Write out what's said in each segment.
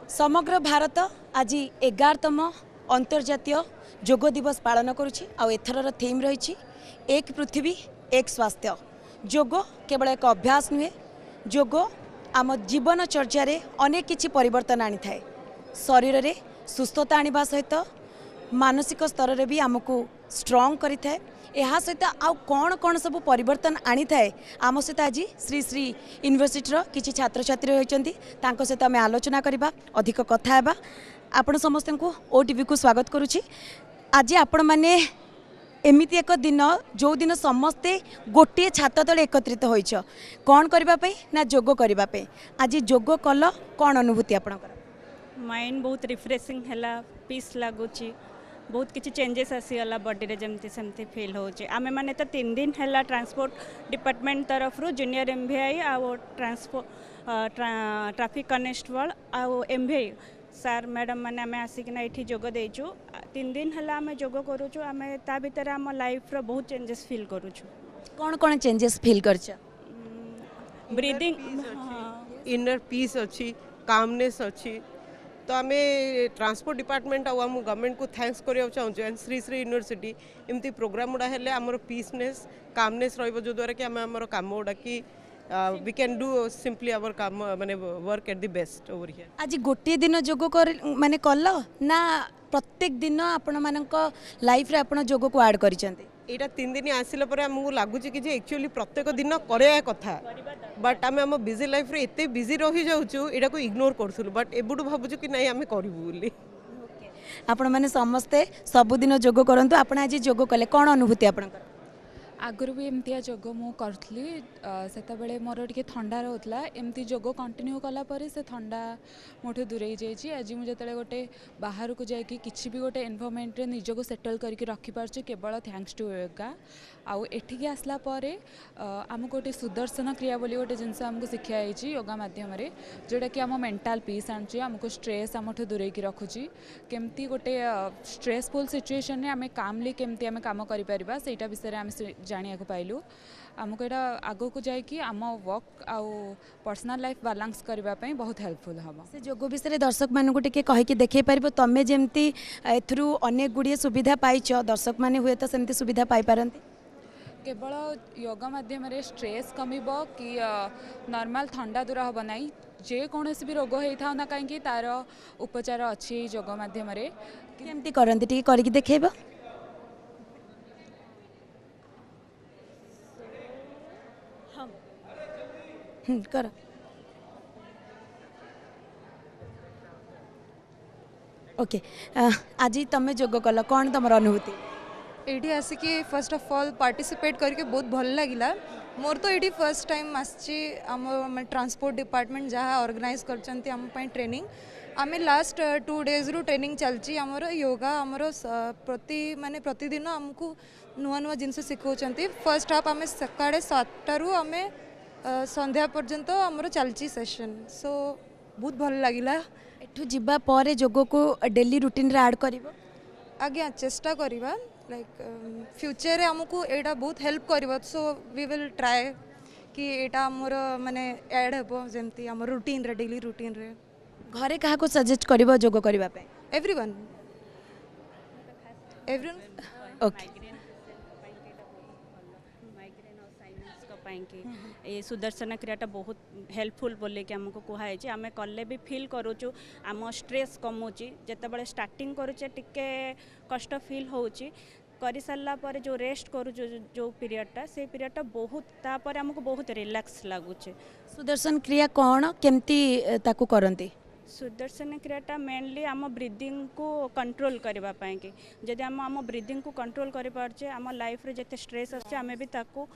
समग्र भारत आज 11तम अंतर्जातीय योग दिवस पालन करुछि आ एथरर थीम रही एक पृथ्वी एक स्वास्थ्य। योग केवल एक अभ्यास नुहे, योग आम जीवन चर्चारे अनेक किछि परिवर्तन आनी थाए। शरीर रे सुस्थता आनिबा सहित मानसिक स्तर रे भी आमको स्ट्रॉन्ग करि थाए। ଏହା ସହିତ ଆଉ କ'ଣ କ'ଣ ସବୁ ପରିବର୍ତ୍ତନ ଆଣିଥାଏ ଆମ ସହିତ ଆଜି ଶ୍ରୀ ଶ୍ରୀ ୟୁନିଭର୍ସିଟିର କିଛି ଛାତ୍ରଛାତ୍ରୀ ରହିଛନ୍ତି, ତାଙ୍କ ସହିତ ଆମେ ଆଲୋଚନା କରିବା, ଅଧିକ କଥା ହେବା। ଆପଣ ସମସ୍ତଙ୍କୁ ଓଟିଭିକୁ ସ୍ୱାଗତ କରୁଛି। ଆଜି ଆପଣମାନେ ଏମିତି ଏକ ଦିନ ଯେଉଁ ଦିନ ସମସ୍ତେ ଗୋଟିଏ ଛାତ ତଳେ ଏକତ୍ରିତ ହୋଇଛ, କ'ଣ କରିବା ପାଇଁ ନା ଯୋଗ କରିବା ପାଇଁ। ଆଜି ଯୋଗ କଲ, କ'ଣ ଅନୁଭୂତି ଆପଣଙ୍କର? माइंड बहुत रिफ्रेशिंग है, पीस लगुच, बहुत किसी चेंजेस आसीगला बॉडी रे जमती सेमती फील होचे। आमे माने तो 3 दिन है ट्रांसपोर्ट डिपार्टमेंट तरफ जूनियर एमवीआई आउ ट्रैफिक कनेस्टेबल आउ एमवीआई सार मैडम मैंने आम आसिकिना ये जोग देचु। 3 दिन है आम जोग करुचु। आम ता भीतर आम लाइफ रो बहुत चेंजेस फील करुचु। कौन कौन चेंजेस फील करछ? ब्रीदिंग, इनर पीस अच्छी, कामनेस अच्छी। तो आम ट्रांसपोर्ट डिपार्टमेंट आम गवर्नमेंट को थैंक्स करिया चाहूँ एंड श्री श्री यूनिवर्सिटी एमती प्रोग्राम गुड़ा हेले आमर पीसनेस कामनेस रहिबो, जो द्वारा कि आम आमर काम गुड़ा कि we can do simply our काम माने work at the best over here. आज गोटे दिन जोग कर माने कल ना प्रत्येक दिन आपण मानक लाइफ रे आपण जोग को ऐड करिसेंती? एटा 3 दिन आसिला परे हमहु लागुची कि जे एक्चुअली प्रत्येक दिन करया कथा, बट आम आम बिजी लाइफ रे एते बिजी रही जाउछु, एटा को इग्नोर करथुलु, बट एबुडू भाबुछु कि नाही आमे करिवु बोली। आपण माने समस्ते सब दिन जोग करंतु। आपण आज जोग कले, कोन अनुभूति आपनकर? आगुरी भी एमती जोग मु करी से मोर टे थंडा रोला, एमती जोग कंटिन्यू कलापर से थंडा मोठू दूरे जाइए। आज मुझे गोटे बाहर को जाकि किसी भी गोटे एनवायरनमेंट रे निजको सेटल करके रखिपार्छु केवल थैंक्स टू योगा। आउ एठिकी आसला परे आमको गोटे सुदर्शन क्रिया बोली गोटे जिनस आमको शिखाई योगा माध्यम जोटा कि आम मेंटल पीस आनुची, आमको स्ट्रेस आमठू दूरे रखुची, केमती गोटे स्ट्रेसफुल सिचुएशन रे आमे कामली केमती आमे काम करि परिबा सेटा विषय आमे जानिया को पाइलु। आमको एटा आगो को जाय कि आम वर्क आउ पर्सनल लाइफ बैलेंस करबा पई बहुत हेल्पफुल हबो। से जोग विषय दर्शक मानक टिके कहि कि देखै परिबो, तमे जेमती एथरु अनेक गुडिये सुविधा पाइछ, दर्शक माने हुए त सेमती सुविधा पाइ पारंती। केवल योगा माध्यम रे स्ट्रेस कमिबो कि नॉर्मल ठंडा दूर हबो नाही, जे कोनोसी भी रोग होई थाउ ना काहे तार उपचार अछि योगा माध्यम रे। केमती करंती टिके करि कि देखैबो? कर ओके। आज तुम जोग कल, कौन तुम अनुभूति? एठी आसिकी फर्स्ट ऑफ ऑल पार्टिसिपेट करके बहुत भल लगिला। मोर तो एठी फर्स्ट टाइम आसची आम ट्रांसपोर्ट डिपार्टमेंट जहाँ ऑर्गेनाइज करचंती आम पई ट्रेनिंग। आमे लास्ट 2 डेज रु ट्रेनिंग चलची। आमर योगा आमर प्रति माने प्रतिदिन आमको नुआ नुआ जिनस शिखौचंती। फर्स्ट हाफ आमे सकाळे 7 रु आमे संध्या पर्यंत आमर चलची सेशन। सो बहुत भल लगिला। एठू जिबा परे जोग को डेली रूटीन रे ऐड करिवो? आज्ञा चेष्टा करिबा, लाइक फ्यूचर रे हमको एटा बहुत हेल्प करिवो। सो वी विल ट्राई कि एटा हमर माने ऐड हेबो जेमती हमर रूटीन रे, डेली रूटीन रे। घरे कहा को सजेस्ट करिवो जोग करिवा पे? Everyone okay. ये सुदर्शन क्रियाटा बहुत हेल्पफुल बोले कि आमको कहुए आम कले भी फील करुचु, आम स्ट्रेस कमुची। जिते स्टार्टिंग करुचे टिके कष्ट फील होची, कर सारा पर जो रेस्ट करू जो पीरियडटा से पीरियडटा बहुत तापर आमको बहुत रिलैक्स लगुचे। सुदर्शन क्रिया कौन केमती ताकू करंती? सुदर्शन क्रियाटा मेनली आम ब्रीदिंग को कंट्रोल करबा पाए कि जदि आम ब्रीदिंग को कंट्रोल कर पारछे, आम लाइफ रे जते स्ट्रेस आछे आमे भी ताकू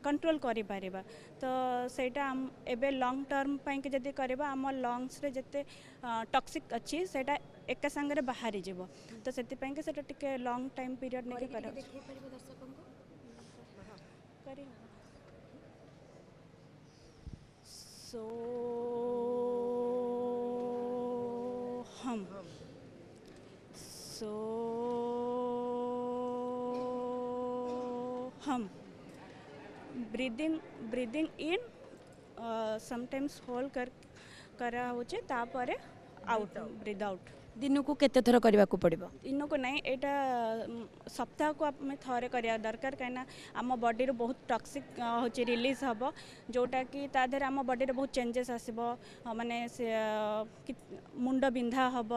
कंट्रोल करि पारिबा। तो सेटा एबे लॉन्ग टर्म पाए कि जदि करबा आम लंग्स रे जते टॉक्सिक अछि सेटा एका संग रे बाहरी जीवो। तो सेति पाए कि सेटा टिके लॉन्ग टाइम पीरियड ने के कर सो हम ब्रीदिंग इन समटाइम्स होल्ड करा होचे तापरे आउट ब्रीद आउट दिन को केते थर करबा को पड़िबो दिन को नहीं एटा सप्ताह को आम थे करा दरकार कहीं आम बॉडी रो बहुत टॉक्सिक होची रिलीज हम जोटा कि ताधर आम बॉडी रे बहुत चेंजेस आसबो माने से मुंड बिंधा हम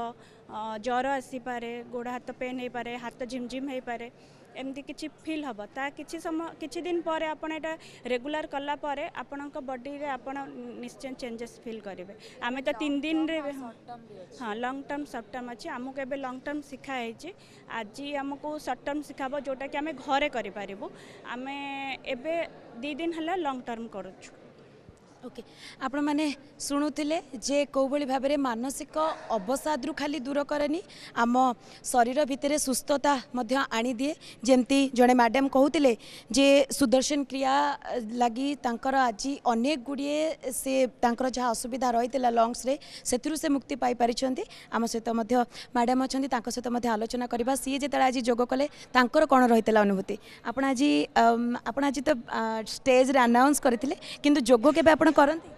ज्वर आसी पारे गोड़ हाथ पेन हो पारे हाथ झिमझिम हो पारे एमती किछि फील हम ता किछि समय किछि दिन पर आपण एटा रेगुलर कला परे आपणक बॉडी रे आपण निश्चय चेंजेस फील करेंगे आमे तो 3 दिन रे हाँ लॉन्ग टर्म शॉर्ट टर्म अच्छे आमको एबे लॉन्ग टर्म शिखा है आज आमको शॉर्ट टर्म शिखाब जोटा कि आमे घरे करि पारिबो आमे एबे 2 दिन हला लॉन्ग टर्म करूछु ओके आपण माने शुणुले जे कौ भली भाव में मानसिक अवसाद खाली दूर करनी आम शरीर भितर सुस्थता आनी दिए जमती जड़े मैडम कहते जे सुदर्शन क्रिया लगी तांकर आज अनेक गुड़िए से तांकर जहाँ असुविधा रही लंग्स रे से से मुक्ति पाई पारिछंती आम सहित मैडम अच्छा सहित आलोचना करवा सी जो आज योग कले तांकर कौन रही अनुभूति आपण आज तो स्टेज रे अनाउंस करथिले किंतु योग केबे आपण करंती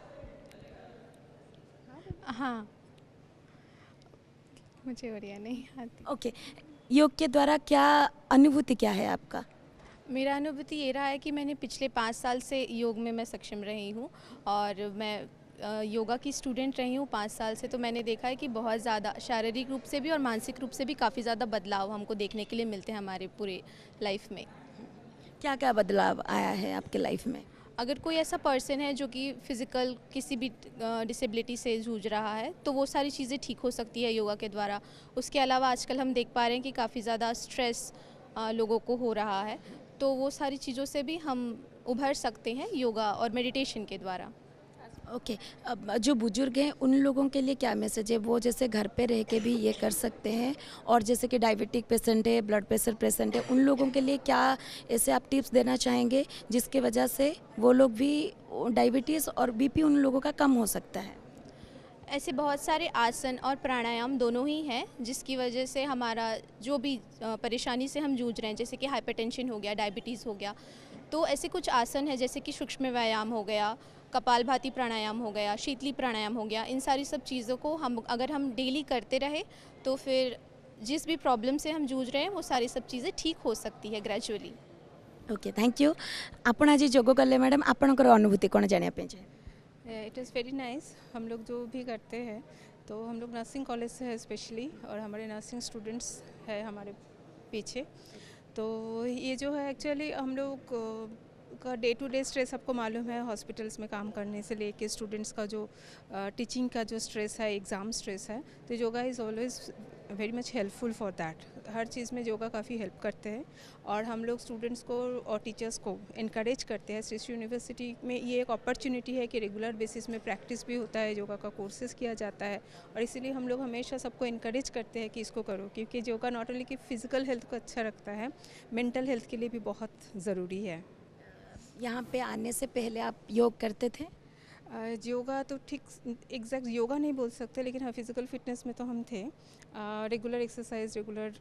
हाँ मुझे बढ़िया नहीं आती ओके योग के द्वारा क्या अनुभूति क्या है आपका मेरा अनुभूति ये रहा है कि मैंने पिछले 5 साल से योग में मैं सक्षम रही हूँ और मैं योगा की स्टूडेंट रही हूँ 5 साल से। तो मैंने देखा है कि बहुत ज़्यादा शारीरिक रूप से भी और मानसिक रूप से भी काफ़ी ज़्यादा बदलाव हमको देखने के लिए मिलते हैं हमारे पूरे लाइफ में। क्या क्या बदलाव आया है आपके लाइफ में? अगर कोई ऐसा पर्सन है जो कि फिज़िकल किसी भी डिसेबिलिटी से जूझ रहा है तो वो सारी चीज़ें ठीक हो सकती है योगा के द्वारा। उसके अलावा आजकल हम देख पा रहे हैं कि काफ़ी ज़्यादा स्ट्रेस लोगों को हो रहा है, तो वो सारी चीज़ों से भी हम उभर सकते हैं योगा और मेडिटेशन के द्वारा। ओके अब जो बुजुर्ग हैं उन लोगों के लिए क्या मैसेज है? वो जैसे घर पे रह के भी ये कर सकते हैं और जैसे कि डायबिटिक पेशेंट है, ब्लड प्रेशर पेशेंट है, उन लोगों के लिए क्या ऐसे आप टिप्स देना चाहेंगे जिसके वजह से वो लोग भी डायबिटीज़ और बीपी उन लोगों का कम हो सकता है? ऐसे बहुत सारे आसन और प्राणायाम दोनों ही हैं जिसकी वजह से हमारा जो भी परेशानी से हम जूझ रहे हैं, जैसे कि हाइपरटेंशन हो गया, डायबिटीज़ हो गया, तो ऐसे कुछ आसन है जैसे कि सूक्ष्म व्यायाम हो गया, कपालभाति प्राणायाम हो गया, शीतली प्राणायाम हो गया। इन सारी सब चीज़ों को अगर हम डेली करते रहे तो फिर जिस भी प्रॉब्लम से हम जूझ रहे हैं वो सारी सब चीज़ें ठीक हो सकती है ग्रेजुअली। Okay thank you. आपण आज योग कले मैडम, आपणकर अनुभूति कौन जानिया पे चाहे? It is very nice. हम लोग जो भी करते हैं तो हम लोग नर्सिंग कॉलेज से है स्पेशली, और हमारे नर्सिंग स्टूडेंट्स है हमारे पीछे। तो ये जो है एक्चुअली हम लोग का डे टू डे स्ट्रेस आपको मालूम है, हॉस्पिटल्स में काम करने से लेके स्टूडेंट्स का जो टीचिंग का जो स्ट्रेस है, एग्ज़ाम स्ट्रेस है, तो yoga is always very much helpful for that. हर चीज़ में योगा काफ़ी हेल्प करते हैं और हम लोग स्टूडेंट्स को और टीचर्स को इनकरेज करते हैं। श्री श्री यूनिवर्सिटी में ये एक अपॉर्चुनिटी है कि रेगुलर बेसिस में प्रैक्टिस भी होता है, योगा का कोर्सेज किया जाता है, और इसीलिए हम लोग हमेशा सबको इनकरेज करते हैं कि इसको करो, क्योंकि योगा नॉट ओनली कि फिज़िकल हेल्थ को अच्छा रखता है, मेंटल हेल्थ के लिए भी बहुत ज़रूरी है। यहाँ पे आने से पहले आप योग करते थे? योगा तो ठीक एग्जैक्ट योगा नहीं बोल सकते, लेकिन हाँ फिज़िकल फिटनेस में तो हम थे। रेगुलर एक्सरसाइज रेगुलर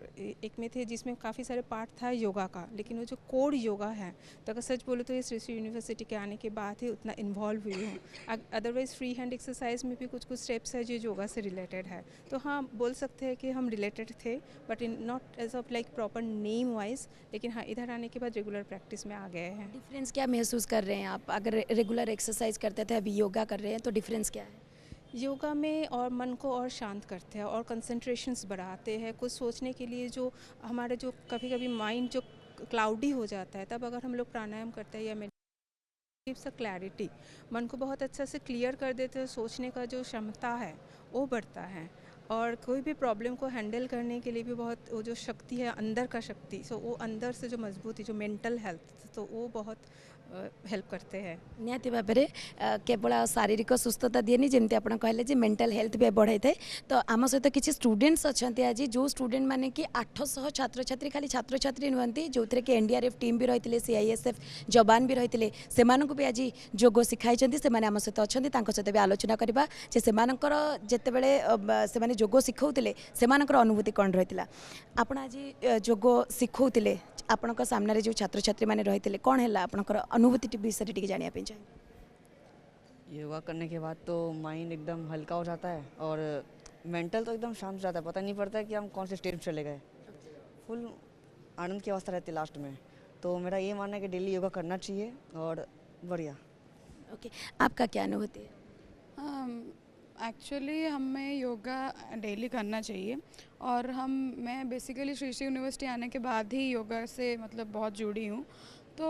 एक में थे जिसमें काफ़ी सारे पार्ट था योगा का, लेकिन वो जो कोर योगा है तो अगर सच बोलो तो ये श्री श्री यूनिवर्सिटी के आने के बाद ही उतना इन्वॉल्व हुई हूँ। अदरवाइज़ फ्री हैंड एक्सरसाइज में भी कुछ कुछ स्टेप्स है जो योगा से रिलेटेड है, तो हाँ बोल सकते हैं कि हम रिलेटेड थे, but in not as of like proper name wise, लेकिन हाँ इधर आने के बाद रेगुलर प्रैक्टिस में आ गए हैं। डिफरेंस क्या महसूस कर रहे हैं आप? अगर रेगुलर एक्सरसाइज करते थे, अभी योगा कर रहे हैं, तो डिफरेंस क्या है? योगा में और मन को और शांत करते हैं और कंसंट्रेशंस बढ़ाते हैं। कुछ सोचने के लिए जो हमारा जो कभी कभी माइंड जो क्लाउडी हो जाता है, तब अगर हम लोग प्राणायाम करते हैं या गिव्स अ क्लैरिटी, मन को बहुत अच्छा से क्लियर कर देते हैं। सोचने का जो क्षमता है वो बढ़ता है, और कोई भी प्रॉब्लम को हैंडल करने के लिए भी बहुत वो जो शक्ति है अंदर का शक्ति, सो वो अंदर से जो मजबूती, जो मेंटल हेल्थ, तो वो बहुत हेल्प करते हैं। निहाती भाव में केवल शारीरिक सुस्थता दिएनि, जमी आप कहले मेंटल हेल्थ भी बढ़ाई थाए। तो आम सहित किसी स्टूडेंट्स अच्छा आज जो स्टूडेंट माने कि 800 छात्र छात्री, खाली छात्र छात्री नुहति, जो थे कि NDRF टीम भी रही, CISF जवान भी रही, से भी आज योग शिखाई, से आम सहित अच्छा सहित भी आलोचना करवा जे जितेबाला से योग शिखाते से अनुभूति कौन रही। आप आज योग शिखाते आपण सामने जो छात्र छात्री मैंने रही, कौन है आपणकर अनुभूति विषय टी जाना चाहिए? योगा करने के बाद तो माइंड एकदम हल्का हो जाता है और मेंटल तो एकदम शांत हो जाता है, पता नहीं पड़ता है कि हम कौन से स्टेज चले गए, फुल आनंद की अवस्था रहती है लास्ट में। तो मेरा ये मानना है कि डेली योगा करना चाहिए और बढ़िया। ओके, आपका क्या अनुभूति है? एक्चुअली हमें योगा डेली करना चाहिए और मैं बेसिकली श्री श्री यूनिवर्सिटी आने के बाद ही योगा से मतलब बहुत जुड़ी हूँ। तो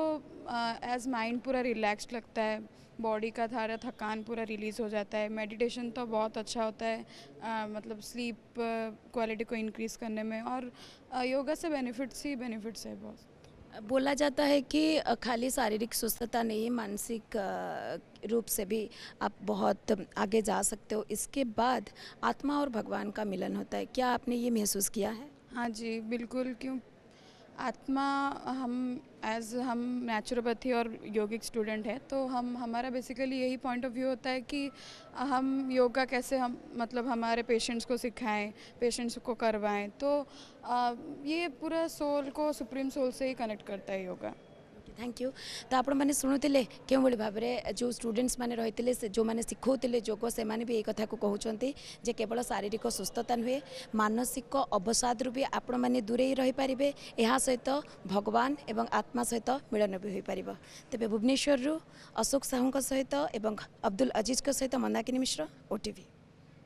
एज माइंड पूरा रिलैक्स्ड लगता है, बॉडी का सारा थकान पूरा रिलीज़ हो जाता है। मेडिटेशन तो बहुत अच्छा होता है मतलब स्लीप क्वालिटी को इंक्रीज़ करने में, और योगा से बेनिफिट्स ही बेनिफिट्स है बहुत। बोला जाता है कि खाली शारीरिक सुस्तता नहीं, मानसिक रूप से भी आप बहुत आगे जा सकते हो। इसके बाद आत्मा और भगवान का मिलन होता है, क्या आपने ये महसूस किया है? हाँ जी बिल्कुल, क्यों आत्मा हम नेचुरोपैथी और योगिक स्टूडेंट हैं, तो हमारा बेसिकली यही पॉइंट ऑफ व्यू होता है कि हम योगा कैसे हम मतलब हमारे पेशेंट्स को सिखाएं, पेशेंट्स को करवाएं। तो ये पूरा सोल को सुप्रीम सोल से ही कनेक्ट करता है योगा। Thank you. तो आपण मैंने शुणुले क्यों भाई भाव में जो स्टूडेंट्स मैंने रही से जो मैंने शिखौले योग से भी यही कथा को कहते जे केवल शारीरिक सुस्थता नुहे, मानसिक अवसादरू भी आपण मैंने दूरे रही पारे, यह सहित भगवान एवं आत्मा सहित मिलन भी हो पार। तेज भुवनेश्वर अशोक साहू सहित एवं अब्दुल अजीज सहित मंदाकिनी मिश्र, OTV।